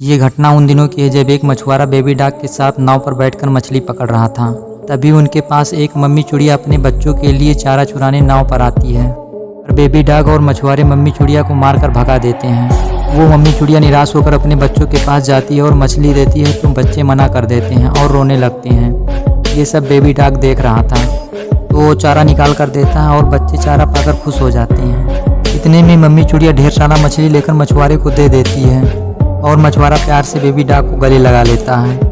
ये घटना उन दिनों की है जब एक मछुआरा बेबी डॉग के साथ नाव पर बैठकर मछली पकड़ रहा था। तभी उनके पास एक मम्मी चिड़िया अपने बच्चों के लिए चारा चुराने नाव पर आती है। पर बेबी डॉग और मछुआरे मम्मी चिड़िया को मारकर भगा देते हैं। वो मम्मी चिड़िया निराश होकर अपने बच्चों के पास जाती है और मछली देती है तो बच्चे मना कर देते हैं और रोने लगते हैं। ये सब बेबी डॉग देख रहा था तो वो चारा निकाल कर देता है और बच्चे चारा पाकर खुश हो जाते हैं। इतने में मम्मी चिड़िया ढेर सारा मछली लेकर मछुआरे को दे देती है और मछुआरा प्यार से बेबी डॉग को गले लगा लेता है।